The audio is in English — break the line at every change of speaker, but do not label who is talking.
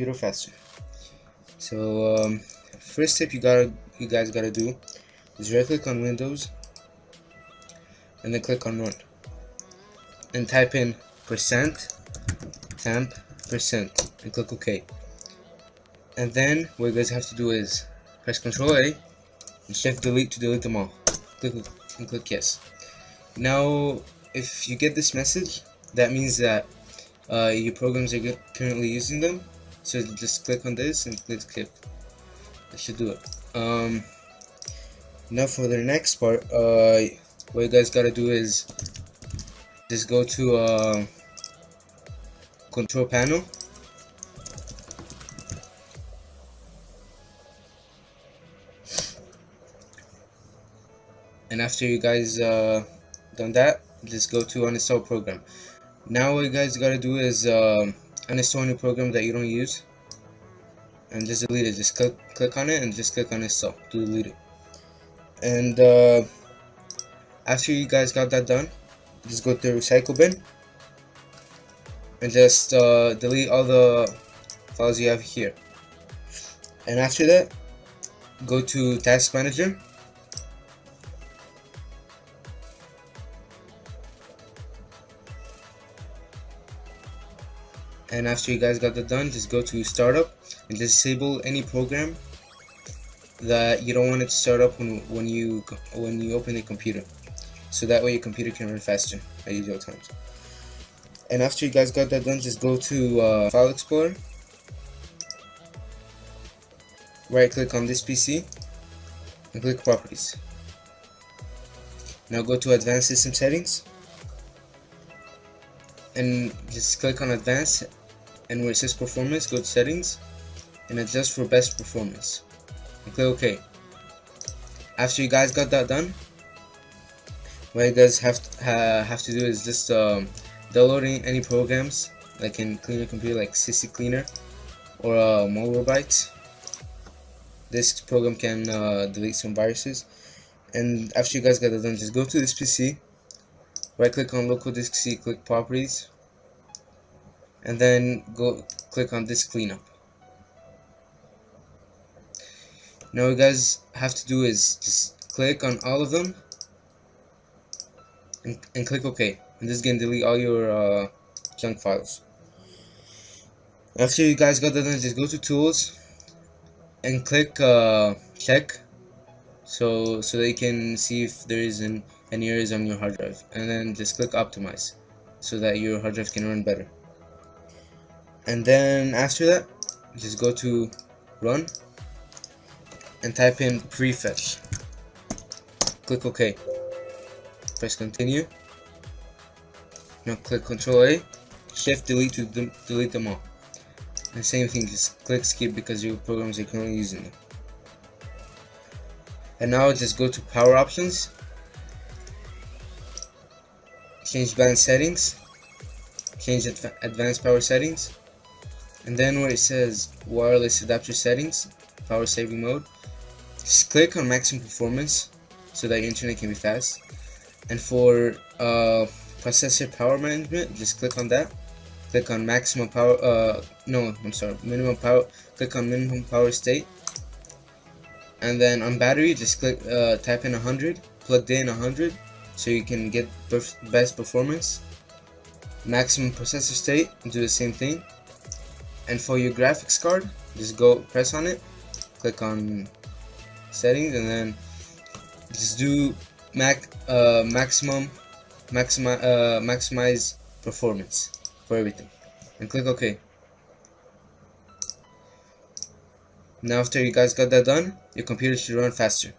computer faster. So first step you guys gotta do is right click on Windows and then click on Run and type in %temp% and click OK. And then what you guys have to do is press Ctrl A and Shift Delete to delete them all. Click yes. Now if you get this message, that means that your programs are currently using them. So just click on this and click skip. That should do it. Now for the next part, what you guys gotta do is just go to control panel and after you guys done that, just go to uninstall program. Now what you guys gotta do is uninstall any program that you don't use and just delete it. Just click on it and just click on install to delete it. And after you guys got that done, just go to the recycle bin and just delete all the files you have here. And after that, go to task manager and after you guys got that done, just go to startup and disable any program that you don't want it to start up when you open the computer, so that way your computer can run faster at usual times. And after you guys got that done, just go to File Explorer, right click on this PC and click Properties. Now go to Advanced System Settings and just click on Advanced, and where it says Performance, go to Settings and adjust for Best Performance and click OK. After you guys got that done, what you guys have to do is just downloading any programs that can clean your computer, like CC Cleaner or Malwarebytes. This program can delete some viruses. And after you guys got that done, just go to this PC, right click on local disk C, click Properties, and then go click on Disk Cleanup. Now what you guys have to do is just click on all of them and click OK, and this is going to delete all your junk files. After you guys got that done, just go to Tools and click Check, so that you can see if there is any errors on your hard drive, and then just click Optimize so that your hard drive can run better. And then after that, just go to Run and type in prefetch. Click OK. Press Continue. Now click Ctrl A, Shift Delete to delete them all. And same thing, just click Skip because your programs are currently using them. And now just go to Power Options, change Band Settings, change Advanced Power Settings, and then where it says Wireless Adapter Settings, Power Saving Mode, just click on Maximum Performance so that your internet can be fast. And for Processor Power Management, just click on that. Click on Maximum Power, Minimum Power, click on Minimum Power State. And then on battery, just click, type in 100, plugged in 100, so you can get best performance. Maximum processor state, do the same thing. And for your graphics card, just press on it, click on settings, and then just do maximize performance for everything, and click OK. Now after you guys got that done, your computer should run faster.